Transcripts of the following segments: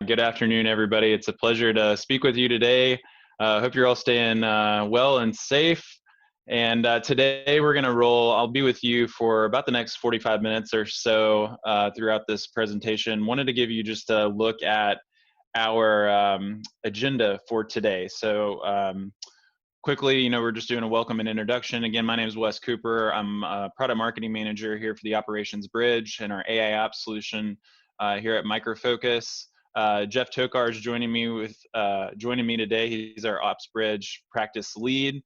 Good afternoon, everybody. It's a pleasure to speak with you today. Hope you're all staying well and safe. And today we're going to roll. I'll be with you for about the next 45 minutes or so throughout this presentation. Wanted to give you just a look at our agenda for today. So quickly, we're just doing a welcome and introduction. Again, my name is Wes Cooper. I'm a product marketing manager here for the Operations Bridge and our AIOps solution here at Micro Focus. Jeff Tokar is joining me today. He's our Ops Bridge practice lead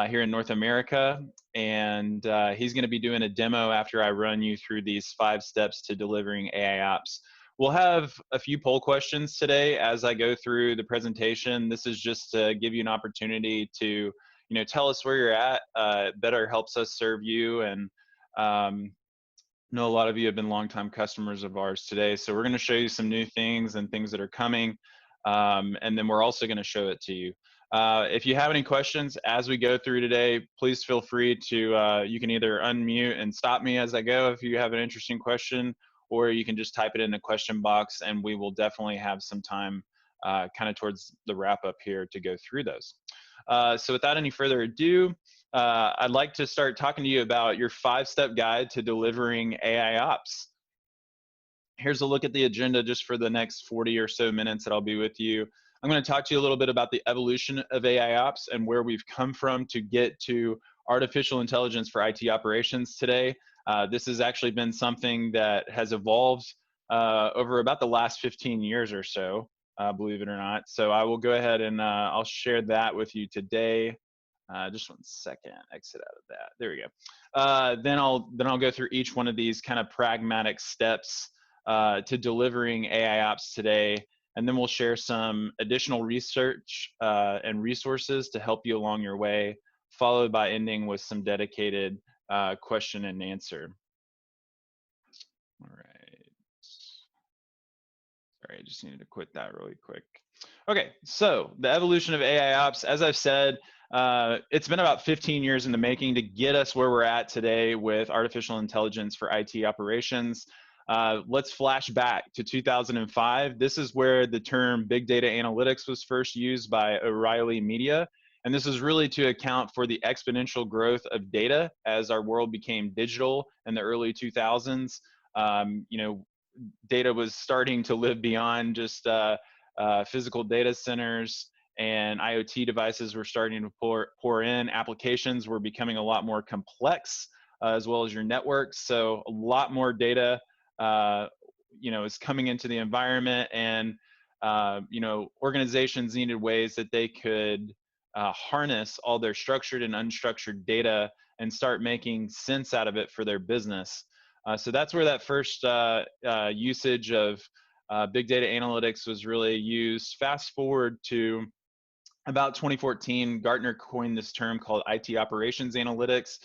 here in North America, and he's going to be doing a demo after I run you through these 5 steps to delivering AIOps. We'll have a few poll questions today as I go through the presentation. This is just to give you an opportunity to, tell us where you're at. Better helps us serve you, and I know a lot of you have been longtime customers of ours today. So we're going to show you some new things and things that are coming, and then we're also going to show it to you. If you have any questions as we go through today, please feel free to, you can either unmute and stop me as I go if you have an interesting question, or you can just type it in the question box, and we will definitely have some time kind of towards the wrap up here to go through those. So without any further ado, I'd like to start talking to you about your 5-step guide to delivering AIOps. Here's a look at the agenda just for the next 40 or so minutes that I'll be with you. I'm going to talk to you a little bit about the evolution of AIOps and where we've come from to get to artificial intelligence for IT operations today. This has actually been something that has evolved over about the last 15 years or so, believe it or not. So I will go ahead and I'll share that with you today. Just one second, exit out of that. There we go. Then I'll go through each one of these kind of pragmatic steps to delivering AIOps today. And then we'll share some additional research and resources to help you along your way, followed by ending with some dedicated question and answer. All right. Sorry, I just needed to quit that really quick. Okay, so the evolution of AIOps, as I've said, it's been about 15 years in the making to get us where we're at today with artificial intelligence for IT operations. Let's flash back to 2005. This is where the term big data analytics was first used by O'Reilly Media. And this is really to account for the exponential growth of data as our world became digital in the early 2000s. Data was starting to live beyond just physical data centers, and IoT devices were starting to pour in. Applications were becoming a lot more complex, as well as your networks. So a lot more data, is coming into the environment, and organizations needed ways that they could harness all their structured and unstructured data and start making sense out of it for their business. So that's where that first usage of big data analytics was really used. Fast forward to about 2014, Gartner coined this term called IT operations analytics.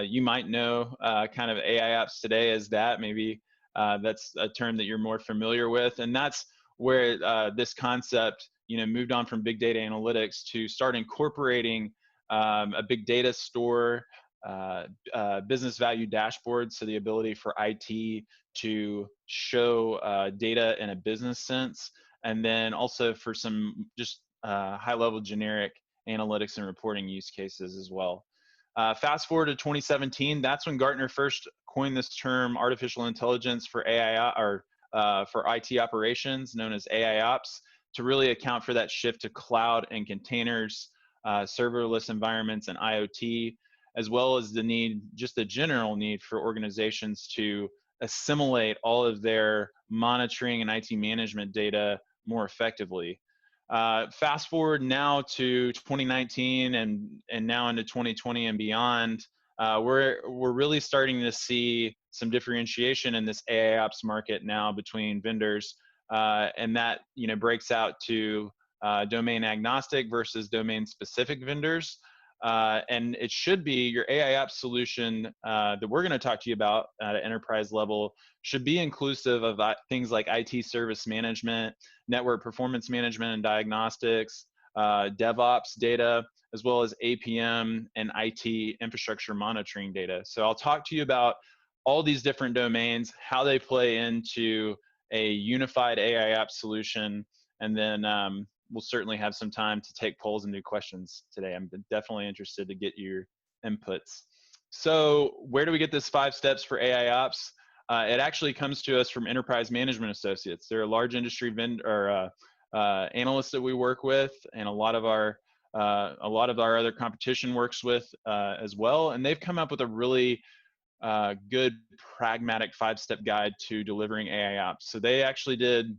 You might know kind of AIOps today as that. Maybe that's a term that you're more familiar with. And that's where this concept moved on from big data analytics to start incorporating a big data store, business value dashboard, so the ability for IT to show data in a business sense, and then also for some just high-level generic analytics and reporting use cases as well. Fast forward to 2017, that's when Gartner first coined this term artificial intelligence for AI or for IT operations, known as AIOps, to really account for that shift to cloud and containers, serverless environments, and IoT, as well as the need, just the general need for organizations to assimilate all of their monitoring and IT management data more effectively. Fast forward now to 2019 and now into 2020 and beyond, we're really starting to see some differentiation in this AIOps market now between vendors, and that breaks out to domain agnostic versus domain specific vendors. And it should be your AIOps solution that we're going to talk to you about at an enterprise level should be inclusive of things like IT service management, network performance management and diagnostics, DevOps data, as well as APM and IT infrastructure monitoring data. So I'll talk to you about all these different domains, how they play into a unified AIOps solution, and then we'll certainly have some time to take polls and do questions today. I'm definitely interested to get your inputs. So where do we get this 5 steps for AIOps? It actually comes to us from Enterprise Management Associates. They're a large industry vendor, analysts that we work with, and a lot of our other competition works with as well. And they've come up with a really good pragmatic 5-step guide to delivering AIOps. So they actually did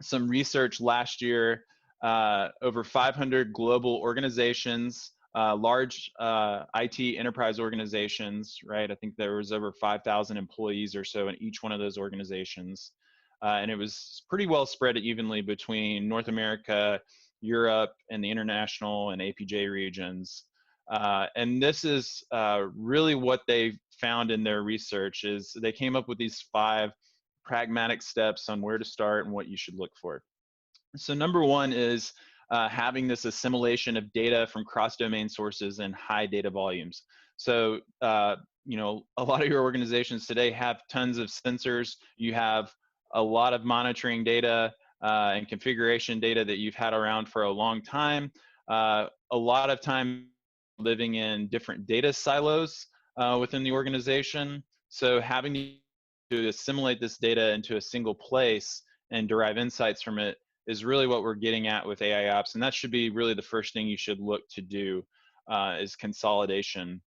some research last year, over 500 global organizations, large IT enterprise organizations, right? I think there was over 5,000 employees or so in each one of those organizations. And it was pretty well spread evenly between North America, Europe, and the international and APJ regions. And this is really what they found in their research is they came up with these 5 pragmatic steps on where to start and what you should look for. So number 1 is having this assimilation of data from cross-domain sources and high data volumes. So, you know, a lot of your organizations today have tons of sensors. You have a lot of monitoring data and configuration data that you've had around for a long time. A lot of time living in different data silos within the organization. So having to assimilate this data into a single place and derive insights from it is really what we're getting at with AIOps. And that should be really the first thing you should look to do is consolidation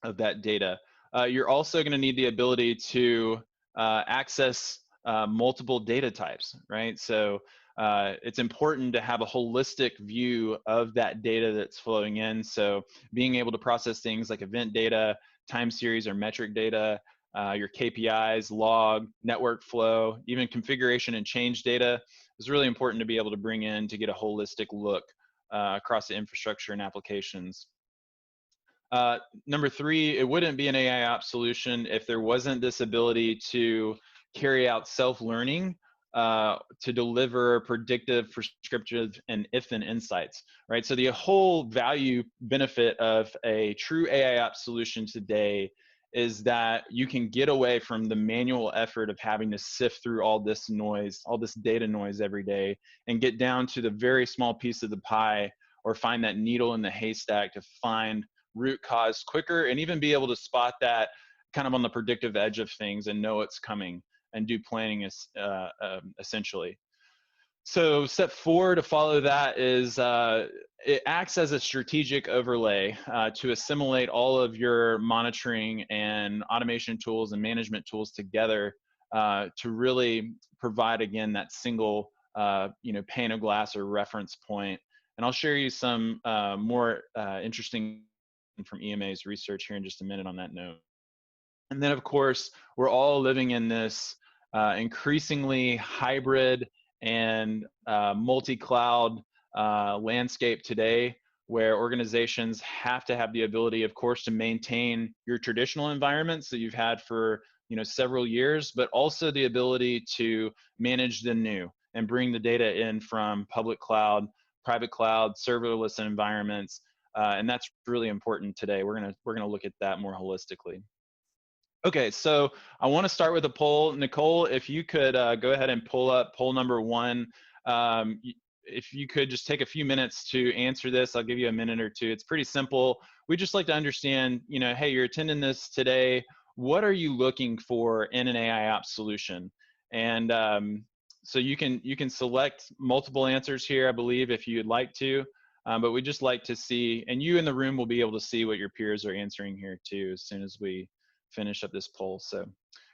of that data. You're also going to need the ability to access multiple data types, right? So it's important to have a holistic view of that data that's flowing in. So being able to process things like event data, time series or metric data, your KPIs, log, network flow, even configuration and change data is really important to be able to bring in to get a holistic look across the infrastructure and applications. Number 3, it wouldn't be an AIOps solution if there wasn't this ability to carry out self-learning to deliver predictive, prescriptive, and if-then insights, right? So the whole value benefit of a true AIOps solution today is that you can get away from the manual effort of having to sift through all this noise, all this data noise every day, and get down to the very small piece of the pie or find that needle in the haystack to find root cause quicker and even be able to spot that kind of on the predictive edge of things and know it's coming and do planning essentially. So step 4 to follow that is it acts as a strategic overlay to assimilate all of your monitoring and automation tools and management tools together to really provide, again, that single pane of glass or reference point. And I'll share you some more interesting from EMA's research here in just a minute on that note. And then, of course, we're all living in this increasingly hybrid and multi-cloud landscape today, where organizations have to have the ability, of course, to maintain your traditional environments that you've had for several years, but also the ability to manage the new and bring the data in from public cloud, private cloud, serverless environments, and that's really important today. We're gonna look at that more holistically. Okay, so I want to start with a poll. Nicole, if you could go ahead and pull up poll number 1. If you could just take a few minutes to answer this, I'll give you a minute or two. It's pretty simple. We just like to understand, hey, you're attending this today. What are you looking for in an AIOps solution? And so you can select multiple answers here, I believe, if you'd like to. But we just like to see, and you in the room will be able to see what your peers are answering here too as soon as we finish up this poll. So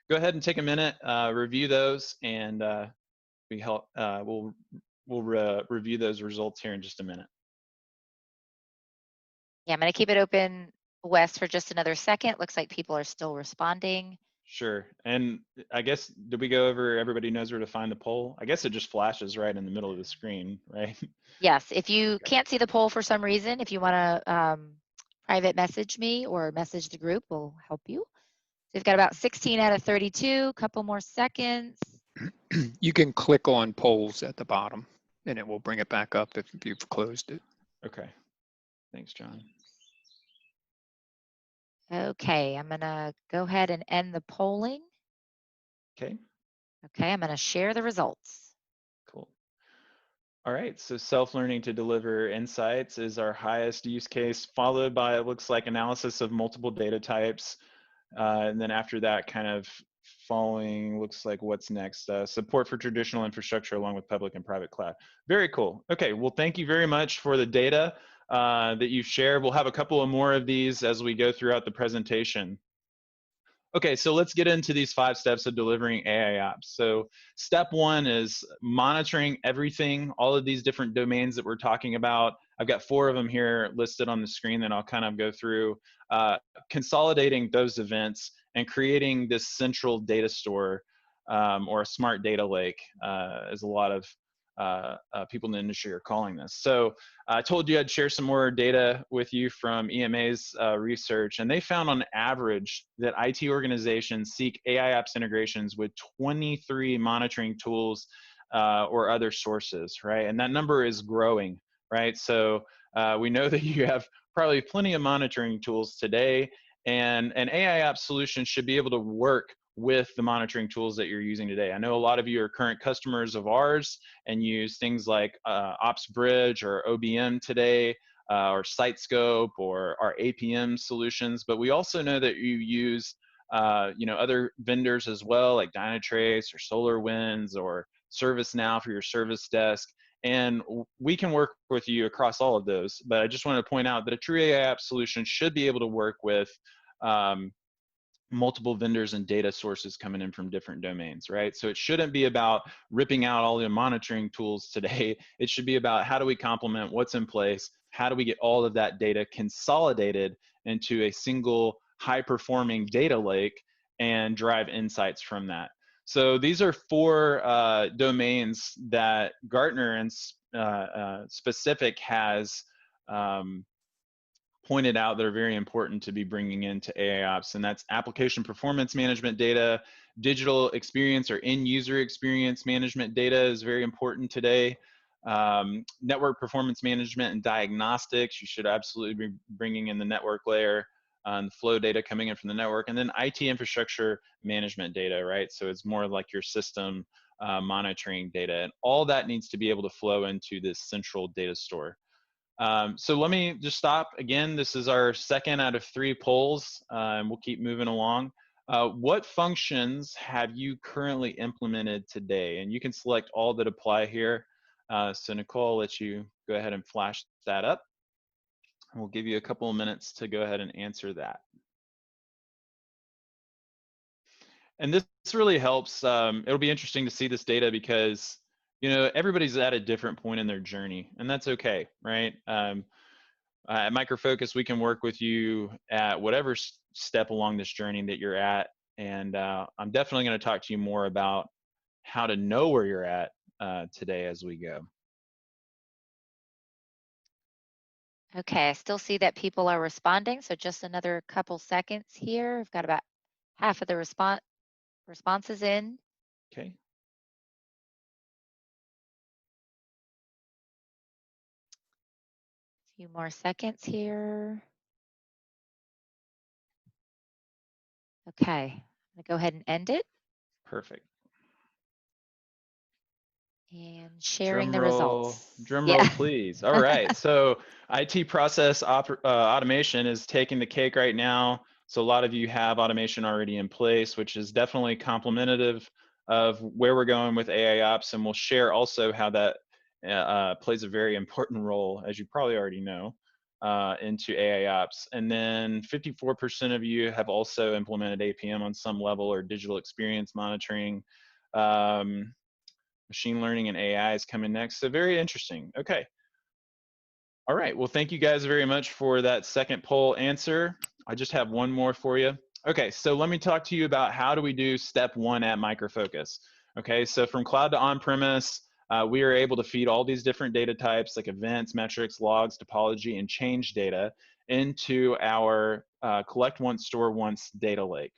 go ahead and take a minute, review those, and we'll review those results here in just a minute. Yeah, I'm going to keep it open, Wes, for just another second. Looks like people are still responding. Sure. And I guess, did we go over, everybody knows where to find the poll? I guess it just flashes right in the middle of the screen, right? Yes, if you can't see the poll for some reason, if you want to private message me or message the group, we'll help you. We've got about 16 out of 32, couple more seconds. You can click on polls at the bottom and it will bring it back up if you've closed it. Okay. Thanks, John. Okay, I'm gonna go ahead and end the polling. Okay. Okay, I'm going to share the results. Cool. All right, so self-learning to deliver insights is our highest use case, followed by, it looks like, analysis of multiple data types. And then after that, kind of following, looks like what's next, support for traditional infrastructure along with public and private cloud. Very cool. Okay, well, thank you very much for the data that you've shared. We'll have a couple of more of these as we go throughout the presentation. Okay, so let's get into these 5 steps of delivering AIOps. So step 1 is monitoring everything, all of these different domains that we're talking about. I've got 4 of them here listed on the screen that I'll kind of go through. Consolidating those events and creating this central data store or a smart data lake, as a lot of people in the industry are calling this. So I told you I'd share some more data with you from EMA's research, and they found on average that IT organizations seek AIOps integrations with 23 monitoring tools or other sources, right? And that number is growing, right? So we know that you have probably plenty of monitoring tools today, and an AIOps solution should be able to work with the monitoring tools that you're using today. I know a lot of you are current customers of ours and use things like OpsBridge or OBM today, or SiteScope or our APM solutions, but we also know that you use other vendors as well, like Dynatrace or SolarWinds or ServiceNow for your service desk. And we can work with you across all of those, but I just want to point out that a true AIOps solution should be able to work with multiple vendors and data sources coming in from different domains, right? So it shouldn't be about ripping out all the monitoring tools today. It should be about how do we complement what's in place? How do we get all of that data consolidated into a single high-performing data lake and drive insights from that? So these are 4 domains that Gartner and specific has pointed out that are very important to be bringing into AIOps, and that's application performance management data, digital experience or end user experience management data is very important today, network performance management and diagnostics. You should absolutely be bringing in the network layer and the flow data coming in from the network, and then IT infrastructure management data, right? So it's more like your system monitoring data, and all that needs to be able to flow into this central data store. So let me just stop. Again, this is our 2nd out of 3 polls, and we'll keep moving along. What functions have you currently implemented today? And you can select all that apply here. So Nicole, I'll let you go ahead and flash that up. And we'll give you a couple of minutes to go ahead and answer that. And this really helps. It'll be interesting to see this data because everybody's at a different point in their journey, and that's okay, right? At Micro Focus, we can work with you at whatever step along this journey that you're at, and I'm definitely going to talk to you more about how to know where you're at today as we go. Okay, I still see that people are responding, so just another couple seconds here. I've got about half of the responses in. Okay. A few more seconds here. Okay, I'm gonna go ahead and end it. Perfect. And sharing the results. Drum roll, please. All right. So IT process automation is taking the cake right now. So a lot of you have automation already in place, which is definitely complementative of where we're going with AIOps. And we'll share also how that plays a very important role, as you probably already know, into AIOps. And then 54% of you have also implemented APM on some level or digital experience monitoring. Machine learning and AI is coming next. So very interesting. Okay. All right. Well, thank you guys very much for that second poll answer. I just have one more for you. Okay. So let me talk to you about how do we do step 1 at Micro Focus. Okay. So from cloud to on-premise, we are able to feed all these different data types like events, metrics, logs, topology, and change data into our collect once, store once data lake.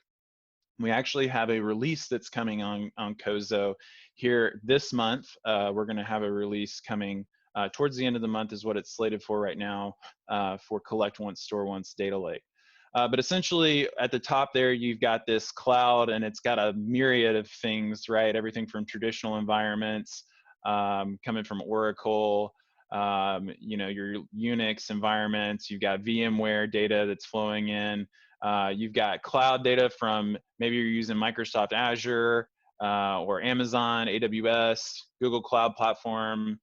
We actually have a release that's coming on Kozo here this month. We're going to have a release coming towards the end of the month is what it's slated for right now for collect once, store once data lake. But essentially, at the top there, you've got this cloud, and it's got a myriad of things, right? Everything from traditional environments, coming from Oracle, you know, your Unix environments. You've got VMware data that's flowing in. You've got cloud data from maybe you're using Microsoft Azure or Amazon, AWS, Google Cloud Platform.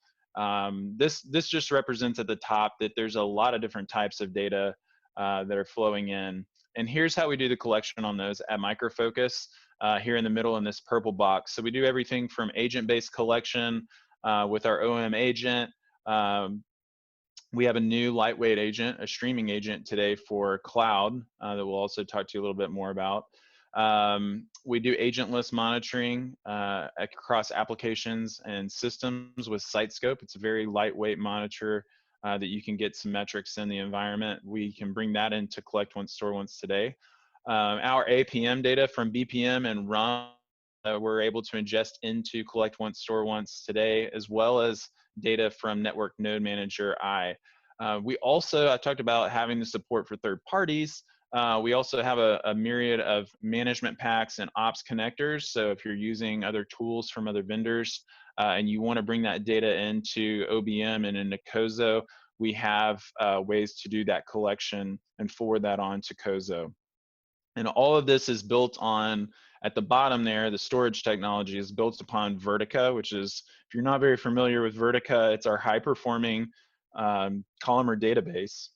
This just represents at the top that there's a lot of different types of data that are flowing in. And here's how we do the collection on those at Micro Focus, here in the middle in this purple box. So we do everything from agent-based collection with our OM agent. We have a new lightweight agent, a streaming agent today for cloud that we'll also talk to you a little bit more about. We do agentless monitoring across applications and systems with SiteScope. It's a very lightweight monitor that you can get some metrics in the environment. We can bring that into collect once, store once today. Our APM data from BPM and RUM, we're able to ingest into collect once, store once today, as well as data from Network Node Manager I. We also, I talked about having the support for third parties. We also have a myriad of management packs and ops connectors. So if you're using other tools from other vendors and you want to bring that data into OBM and into Kozo, we have ways to do that collection and forward that on to Kozo. And all of this is built on, at the bottom there, the storage technology is built upon Vertica, which is, if you're not very familiar with Vertica, it's our high-performing columnar database.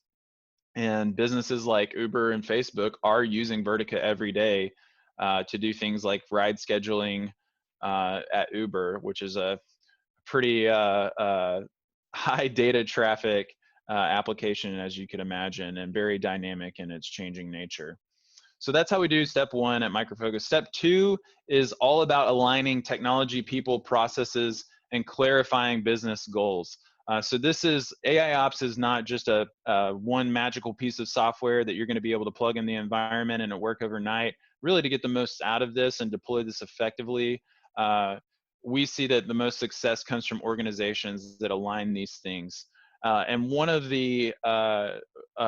And businesses like Uber and Facebook are using Vertica every day to do things like ride scheduling at Uber, which is a pretty high data traffic application, as you could imagine, and very dynamic in its changing nature. So that's how we do step one at Micro Focus. Step two is all about aligning technology, people, processes, and clarifying business goals. So this is, AIOps is not just a one magical piece of software that you're going to be able to plug in the environment and it work overnight. Really, to get the most out of this and deploy this effectively, we see that the most success comes from organizations that align these things. And one of the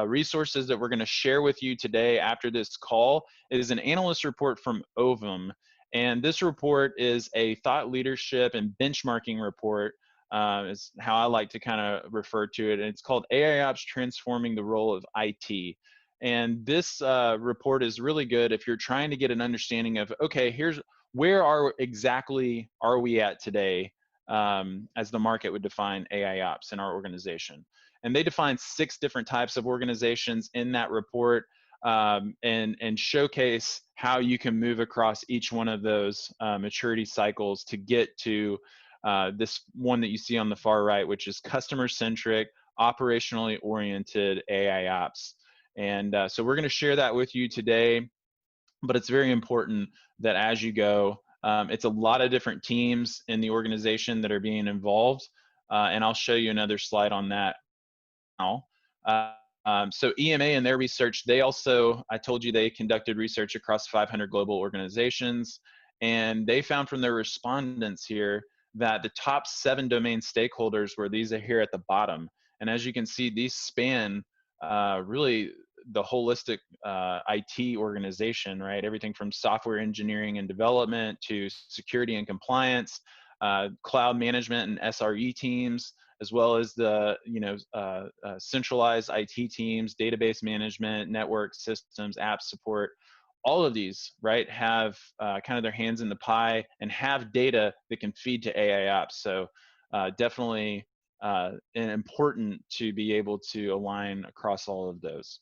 resources that we're going to share with you today after this call is an analyst report from Ovum. And this report is a thought leadership and benchmarking report, is how I like to kind of refer to it. And it's called AIOps Transforming the Role of IT. And this report is really good if you're trying to get an understanding of, okay, here's where exactly are we at today as the market would define AIOps in our organization. And they define 6 different types of organizations in that report and showcase how you can move across each one of those maturity cycles to get to this one that you see on the far right, which is customer-centric, operationally oriented AIOps. And so we're going to share that with you today, but it's very important that as you go, it's a lot of different teams in the organization that are being involved, and I'll show you another slide on that now. So EMA and their research, they also, I told you they conducted research across 500 global organizations, and they found from their respondents here that the top 7 domain stakeholders were these are here at the bottom. And as you can see, these span really the holistic IT organization, right? Everything from software engineering and development to security and compliance, cloud management and SRE teams, as well as the centralized IT teams, database management, network systems, app support. All of these, right, have kind of their hands in the pie and have data that can feed to AIOps. So definitely important to be able to align across all of those.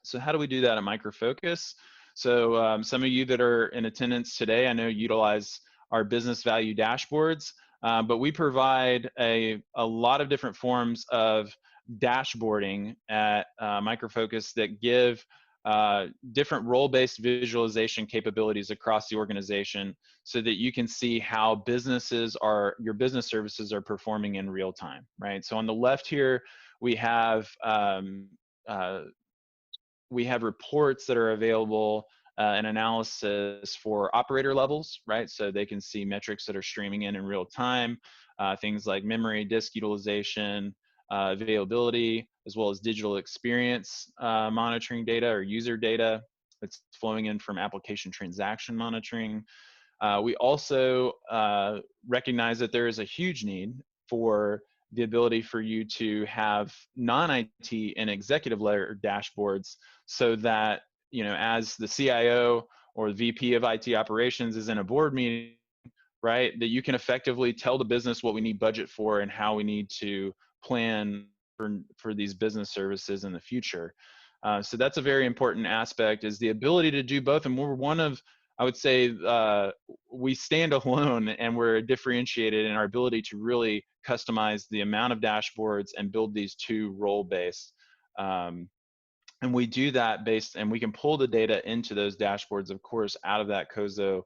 So how do we do that at Micro Focus? So some of you that are in attendance today, I know utilize our business value dashboards, but we provide a lot of different forms of dashboarding at Micro Focus that give different role-based visualization capabilities across the organization so that you can see how your business services are performing in real time, right? So on the left here, we have reports that are available and analysis for operator levels, right? So they can see metrics that are streaming in real time, things like memory, disk utilization, availability, as well as digital experience monitoring data or user data that's flowing in from application transaction monitoring. We also recognize that there is a huge need for the ability for you to have non-IT and executive layer dashboards, so that, you know, as the CIO or the VP of IT operations is in a board meeting, right, that you can effectively tell the business what we need budget for and how we need to plan for these business services in the future. So that's a very important aspect, is the ability to do both. And we're one of, I would say, we stand alone and we're differentiated in our ability to really customize the amount of dashboards and build these two role-based. And we do that based, and we can pull the data into those dashboards, of course, out of that COSO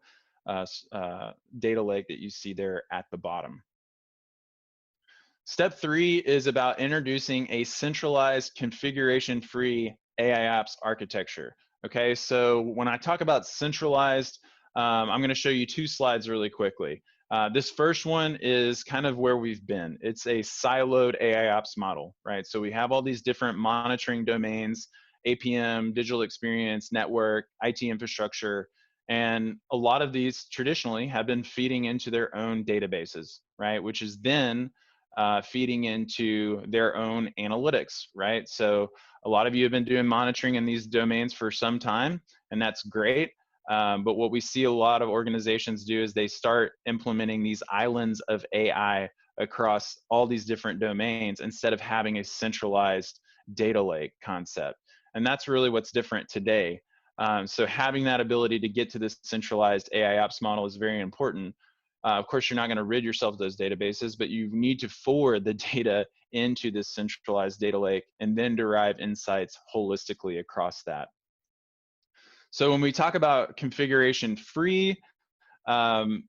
data lake that you see there at the bottom. Step 3 is about introducing a centralized, configuration-free AIOps architecture. Okay, so when I talk about centralized, I'm going to show you 2 slides really quickly. This first one is kind of where we've been. It's a siloed AIOps model, right? So we have all these different monitoring domains, APM, digital experience, network, IT infrastructure, and a lot of these traditionally have been feeding into their own databases, right? Which is then feeding into their own analytics, right? So a lot of you have been doing monitoring in these domains for some time, and that's great. But what we see a lot of organizations do is they start implementing these islands of AI across all these different domains instead of having a centralized data lake concept. And that's really what's different today. So having that ability to get to this centralized AIOps model is very important. Of course, you're not going to rid yourself of those databases, but you need to forward the data into this centralized data lake and then derive insights holistically across that. So when we talk about configuration free, I'm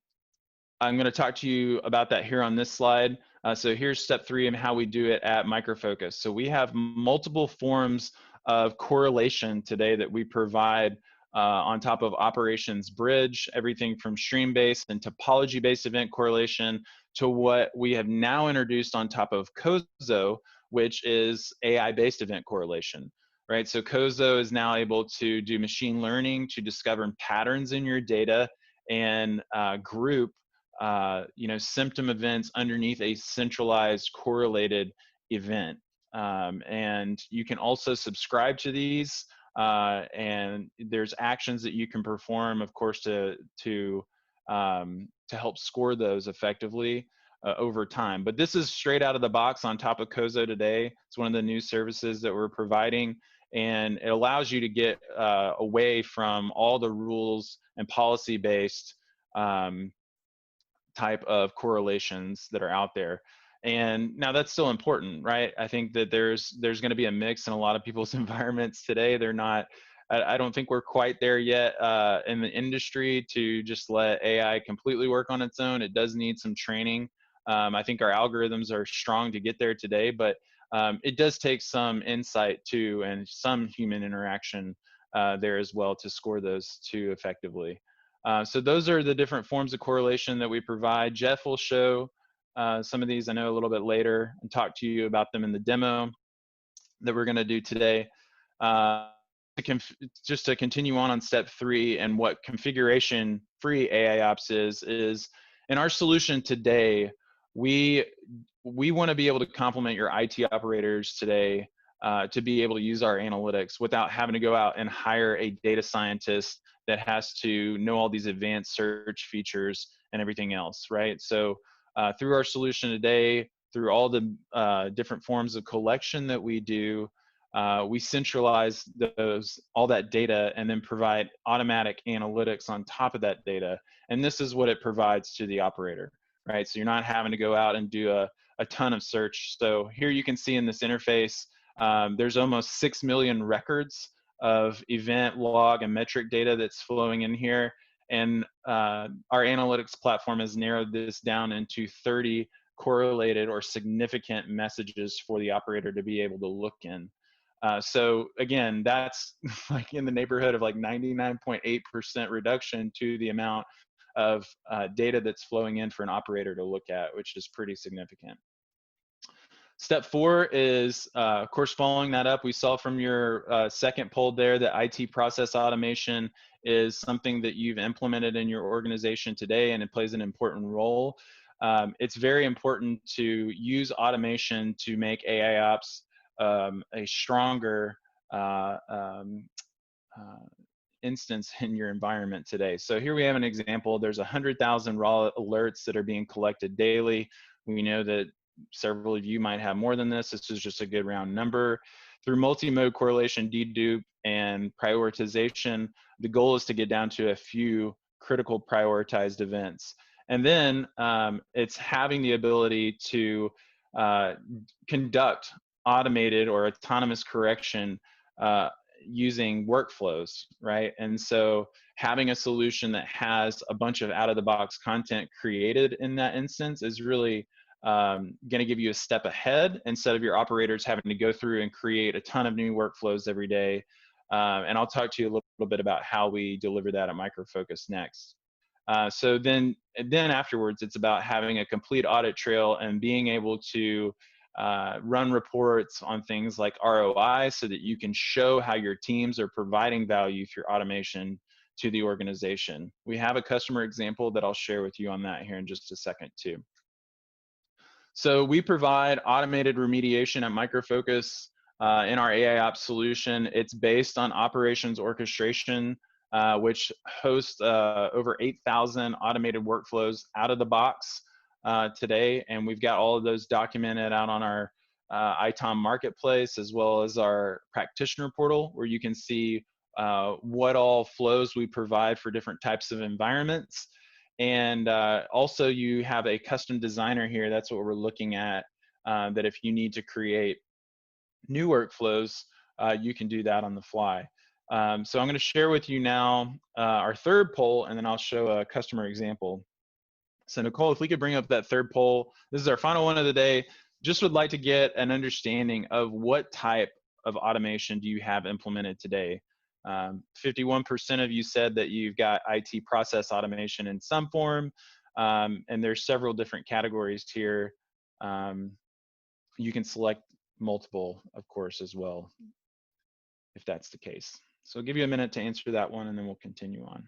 going to talk to you about that here on this slide. So here's step 3 and how we do it at Micro Focus. So we have multiple forms of correlation today that we provide on top of Operations Bridge, everything from stream-based and topology-based event correlation to what we have now introduced on top of COSO, which is AI-based event correlation, right? So COSO is now able to do machine learning to discover patterns in your data and group symptom events underneath a centralized correlated event. And you can also subscribe to these, and there's actions that you can perform, of course, to help score those effectively over time. But this is straight out of the box on top of COSO today. It's one of the new services that we're providing, and it allows you to get away from all the rules and policy-based type of correlations that are out there. And now that's still important, right? I think that there's going to be a mix in a lot of people's environments today. They're not, I don't think we're quite there yet in the industry to just let AI completely work on its own. It does need some training. I think our algorithms are strong to get there today, but it does take some insight too, and some human interaction there as well to score those too effectively. So those are the different forms of correlation that we provide. Jeff will show some of these, I know, a little bit later and talk to you about them in the demo that we're going to do today. Just to continue on step 3 and what configuration-free AIOps is in our solution today, we want to be able to complement your IT operators today to be able to use our analytics without having to go out and hire a data scientist that has to know all these advanced search features and everything else, right? So through our solution today, through all the different forms of collection that we do, we centralize all that data and then provide automatic analytics on top of that data. And this is what it provides to the operator, right? So you're not having to go out and do a ton of search. So here you can see in this interface, there's almost 6 million records of event, log, and metric data that's flowing in here. And our analytics platform has narrowed this down into 30 correlated or significant messages for the operator to be able to look in. So again, that's like in the neighborhood of like 99.8% reduction to the amount of data that's flowing in for an operator to look at, which is pretty significant. Step 4 is, of course, following that up. We saw from your second poll there that IT process automation is something that you've implemented in your organization today, and it plays an important role. It's very important to use automation to make AIOps a stronger instance in your environment today. So here we have an example. There's 100,000 raw alerts that are being collected daily. We know that several of you might have more than this. This is just a good round number. Through multi-mode correlation, dedupe, and prioritization, the goal is to get down to a few critical prioritized events. And then it's having the ability to conduct automated or autonomous correction using workflows, right? And so having a solution that has a bunch of out-of-the-box content created in that instance is really going to give you a step ahead instead of your operators having to go through and create a ton of new workflows every day. And I'll talk to you a little bit about how we deliver that at Micro Focus next. So then afterwards, it's about having a complete audit trail and being able to run reports on things like ROI so that you can show how your teams are providing value through automation to the organization. We have a customer example that I'll share with you on that here in just a second too. So we provide automated remediation at Micro Focus in our AIOps solution. It's based on operations orchestration, which hosts over 8,000 automated workflows out of the box today, and we've got all of those documented out on our ITOM marketplace, as well as our practitioner portal, where you can see what all flows we provide for different types of environments. And also you have a custom designer here. That's what we're looking at, that if you need to create new workflows, you can do that on the fly. So I'm going to share with you now our third poll, and then I'll show a customer example. So Nicole, if we could bring up that third poll, this is our final one of the day. Just would like to get an understanding of what type of automation do you have implemented today. 51% of you said that you've got IT process automation in some form, and there's several different categories here. You can select multiple, of course, as well, if that's the case. So I'll give you a minute to answer that one, and then we'll continue on.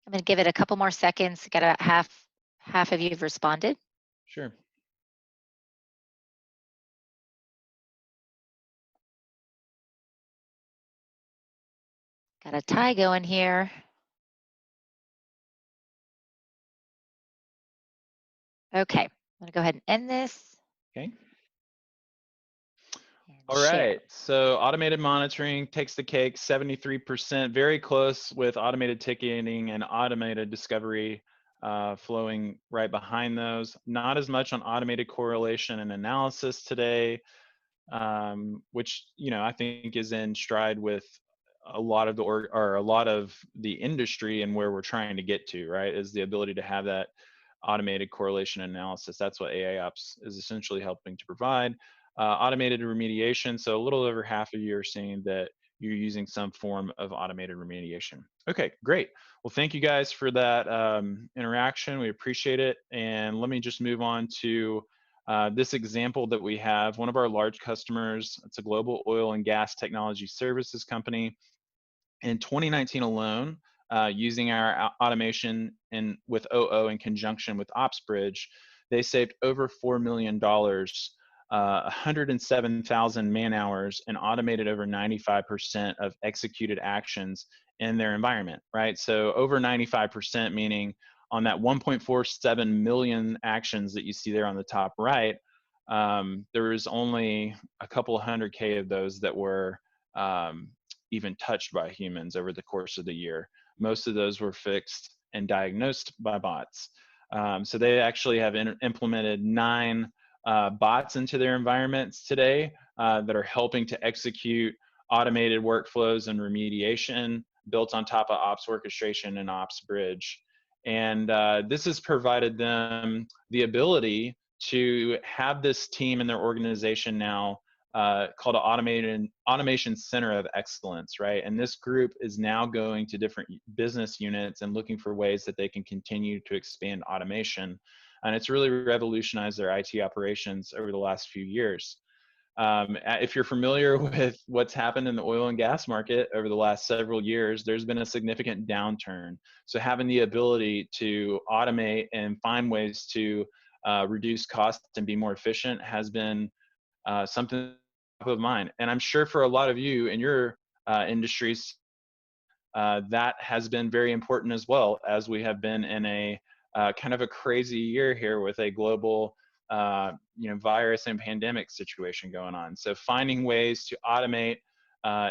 I'm going to give it a couple more seconds. Got about half of you have responded. Sure. Got a tie going here. Okay, I'm going to go ahead and end this. Okay. All right, so automated monitoring takes the cake, 73%, very close with automated ticketing and automated discovery flowing right behind those. Not as much on automated correlation and analysis today, which I think is in stride with a lot of the industry and where we're trying to get to, right? Is the ability to have that automated correlation analysis. That's what AIOps is essentially helping to provide. Automated remediation. So a little over half of you are saying that you're using some form of automated remediation. Okay, great. Well, thank you guys for that interaction. We appreciate it. And let me just move on to this example that we have. One of our large customers, it's a global oil and gas technology services company. In 2019 alone, using our automation with OO in conjunction with OpsBridge, they saved over $4 million, 107,000 man hours, and automated over 95% of executed actions in their environment, right? So over 95%, meaning on that 1.47 million actions that you see there on the top right, there was only a couple 100K of those that were even touched by humans over the course of the year. Most of those were fixed and diagnosed by bots. So they actually have implemented 9 bots into their environments today that are helping to execute automated workflows and remediation built on top of Ops orchestration and OpsBridge. And this has provided them the ability to have this team in their organization now called an automation center of excellence, right? And this group is now going to different business units and looking for ways that they can continue to expand automation. And it's really revolutionized their IT operations over the last few years. If you're familiar with what's happened in the oil and gas market over the last several years, there's been a significant downturn. So having the ability to automate and find ways to reduce costs and be more efficient has been something top of mind. And I'm sure for a lot of you in your industries, that has been very important as well, as we have been in a kind of a crazy year here with a global virus and pandemic situation going on. So finding ways to automate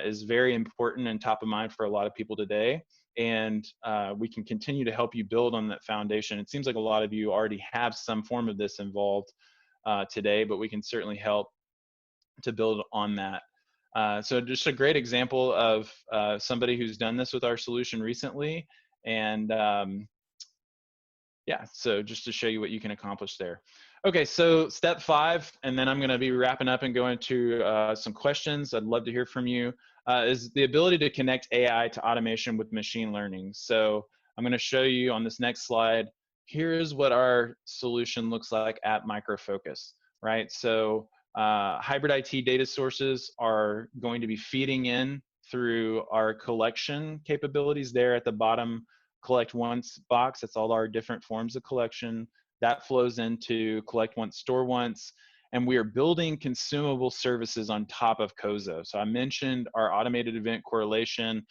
is very important and top of mind for a lot of people today. And we can continue to help you build on that foundation. It seems like a lot of you already have some form of this involved today, but we can certainly help to build on that. So just a great example of somebody who's done this with our solution recently. And yeah, so just to show you what you can accomplish there. Okay, so step 5, and then I'm gonna be wrapping up and going to some questions. I'd love to hear from you, is the ability to connect AI to automation with machine learning. So I'm gonna show you on this next slide, here's what our solution looks like at Micro Focus, right? So hybrid IT data sources are going to be feeding in through our collection capabilities there at the bottom collect once box. That's all our different forms of collection. That flows into collect once, store once. And we are building consumable services on top of COZO. So I mentioned our automated event correlation,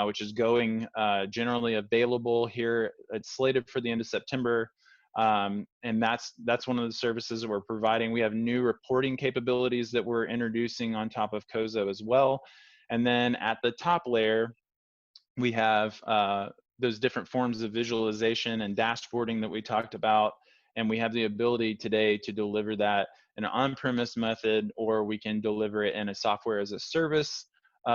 which is going generally available here. It's slated for the end of September. And that's one of the services that we're providing. We have new reporting capabilities that we're introducing on top of COZO as well. And then at the top layer, we have those different forms of visualization and dashboarding that we talked about. And we have the ability today to deliver that in an on-premise method, or we can deliver it in a software as a service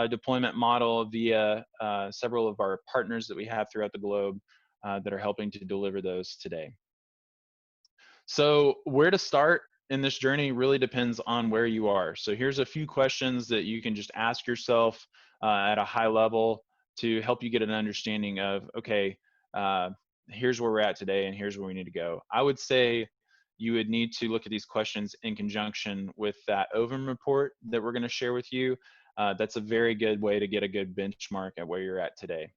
deployment model via several of our partners that we have throughout the globe that are helping to deliver those today. So where to start in this journey really depends on where you are. So here's a few questions that you can just ask yourself at a high level to help you get an understanding of, okay, here's where we're at today and here's where we need to go. I would say you would need to look at these questions in conjunction with that OVM report that we're going to share with you. That's a very good way to get a good benchmark at where you're at today.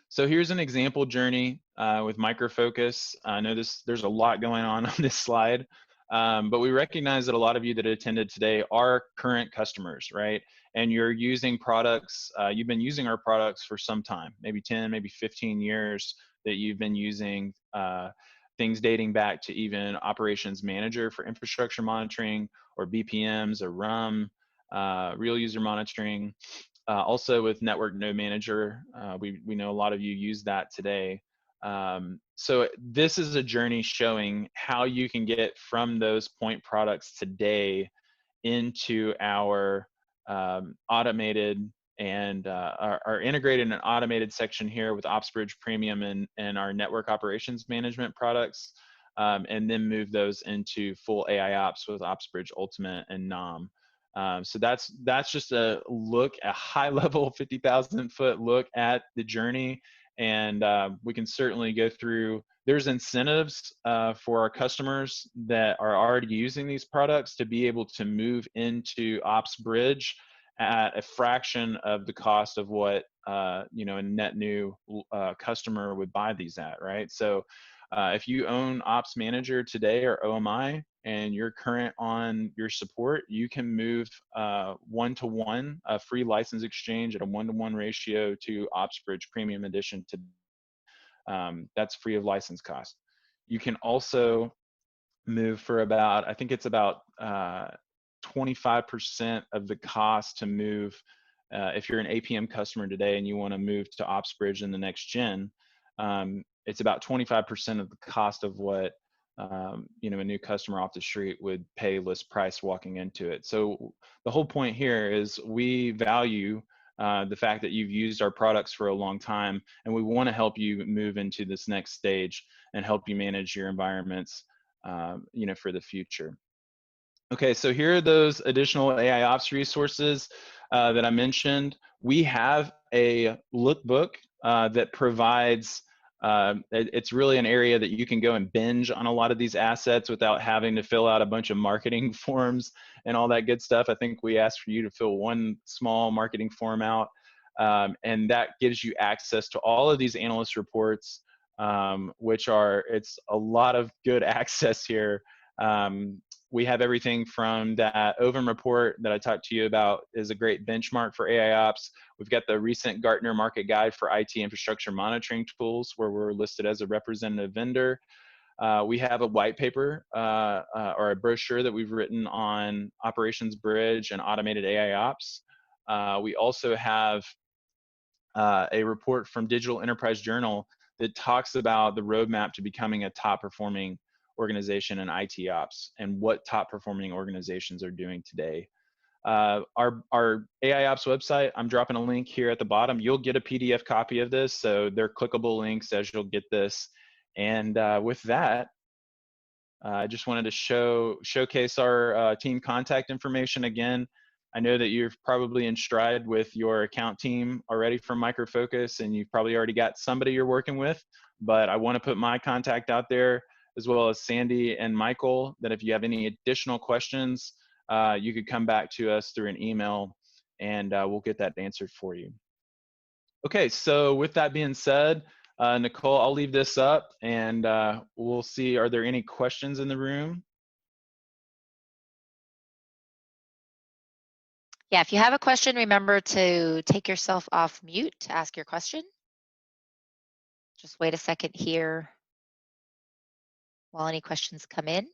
So here's an example journey with Micro Focus. I know there's a lot going on this slide, but we recognize that a lot of you that attended today are current customers, right? And you're using products, you've been using our products for some time, maybe 10, maybe 15 years that you've been using things dating back to even Operations Manager for infrastructure monitoring, or BPMs, or RUM, real user monitoring. Also with Network Node Manager, we know a lot of you use that today. So this is a journey showing how you can get from those point products today into our automated and our integrated and automated section here with OpsBridge Premium and our network operations management products, and then move those into full AIOps with OpsBridge Ultimate and NOM. So that's just a look, a high level 50,000 foot look at the journey. And we can certainly go through, there's incentives for our customers that are already using these products to be able to move into OpsBridge at a fraction of the cost of what a net new customer would buy these at, right? So if you own Ops Manager today or OMI and you're current on your support, you can move one-to-one, a free license exchange at a one-to-one ratio to OpsBridge Premium Edition. That's free of license cost. You can also move for about, I think it's about 25% of the cost to move. If you're an APM customer today and you want to move to OpsBridge in the next gen, it's about 25% of the cost of what a new customer off the street would pay list price walking into it. So the whole point here is we value the fact that you've used our products for a long time, and we want to help you move into this next stage and help you manage your environments for the future. Okay, so here are those additional AIOps resources that I mentioned. We have a lookbook that provides, it's really an area that you can go and binge on a lot of these assets without having to fill out a bunch of marketing forms and all that good stuff. I think we asked for you to fill one small marketing form out, and that gives you access to all of these analyst reports, which are, it's a lot of good access here. We have everything from that Ovum report that I talked to you about is a great benchmark for AIOps. We've got the recent Gartner market guide for IT infrastructure monitoring tools where we're listed as a representative vendor. We have a white paper or a brochure that we've written on Operations Bridge and automated AIOps. We also have a report from Digital Enterprise Journal that talks about the roadmap to becoming a top performing organization in IT ops and what top performing organizations are doing today. Our AIOps website, I'm dropping a link here at the bottom. You'll get a PDF copy of this, so they're clickable links as you'll get this. And with that, I just wanted to showcase our team contact information again. I know that you're probably in stride with your account team already from Micro Focus, and you've probably already got somebody you're working with, but I want to put my contact out there, as well as Sandy and Michael, that if you have any additional questions, you could come back to us through an email, and we'll get that answered for you. Okay, so with that being said, Nicole, I'll leave this up, and we'll see, are there any questions in the room? Yeah, if you have a question, remember to take yourself off mute to ask your question. Just wait a second here while any questions come in.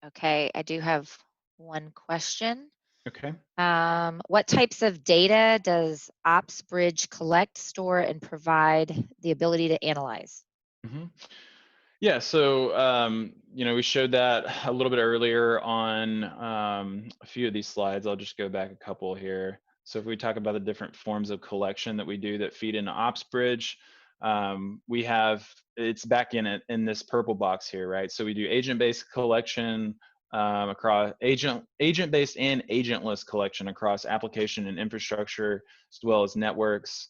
Okay, I do have one question. Okay. What types of data does Ops Bridge collect, store, and provide the ability to analyze? Mm-hmm. Yeah, so you know, we showed that a little bit earlier on a few of these slides. I'll just go back a couple here. So if we talk about the different forms of collection that we do that feed into Ops Bridge, we have, it's back in this purple box here, right? So we do agent-based collection across agent-based and agentless collection across application and infrastructure, as well as networks.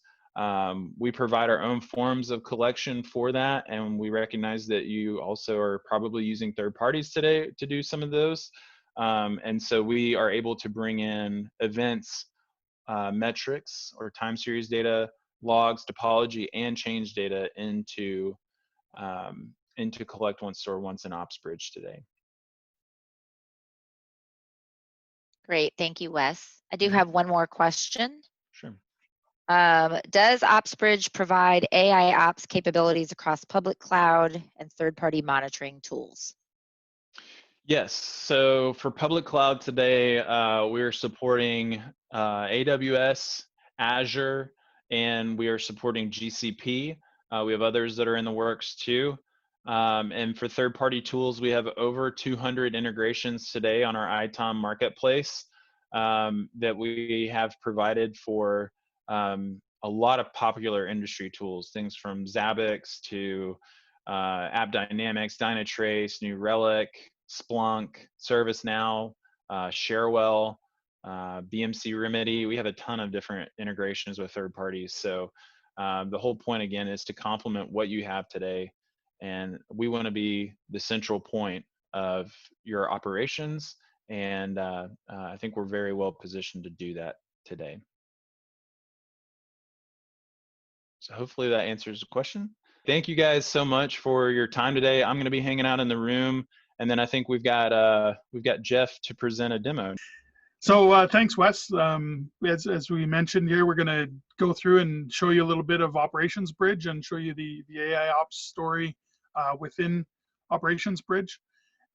We provide our own forms of collection for that, and we recognize that you also are probably using third parties today to do some of those. And so we are able to bring in events, metrics, or time series data, logs, topology, and change data into collect once, store once, and Ops Bridge today. Great, thank you, Wes. I do have one more question. Sure. Does Ops Bridge provide AIOps capabilities across public cloud and third-party monitoring tools? Yes, so for public cloud today, we're supporting AWS, Azure, and we are supporting GCP. We have others that are in the works too. And for third-party tools, we have over 200 integrations today on our ITOM marketplace that we have provided for a lot of popular industry tools, things from Zabbix to App Dynamics, Dynatrace, New Relic, Splunk, ServiceNow, Sharewell, BMC Remedy. We have a ton of different integrations with third parties. So the whole point again is to complement what you have today. And we want to be the central point of your operations. And I think we're very well positioned to do that today. So hopefully that answers the question. Thank you guys so much for your time today. I'm going to be hanging out in the room, and then I think we've got Jeff to present a demo. So thanks, Wes. As we mentioned here, we're going to go through and show you a little bit of Operations Bridge and show you the AIOps story within Operations Bridge.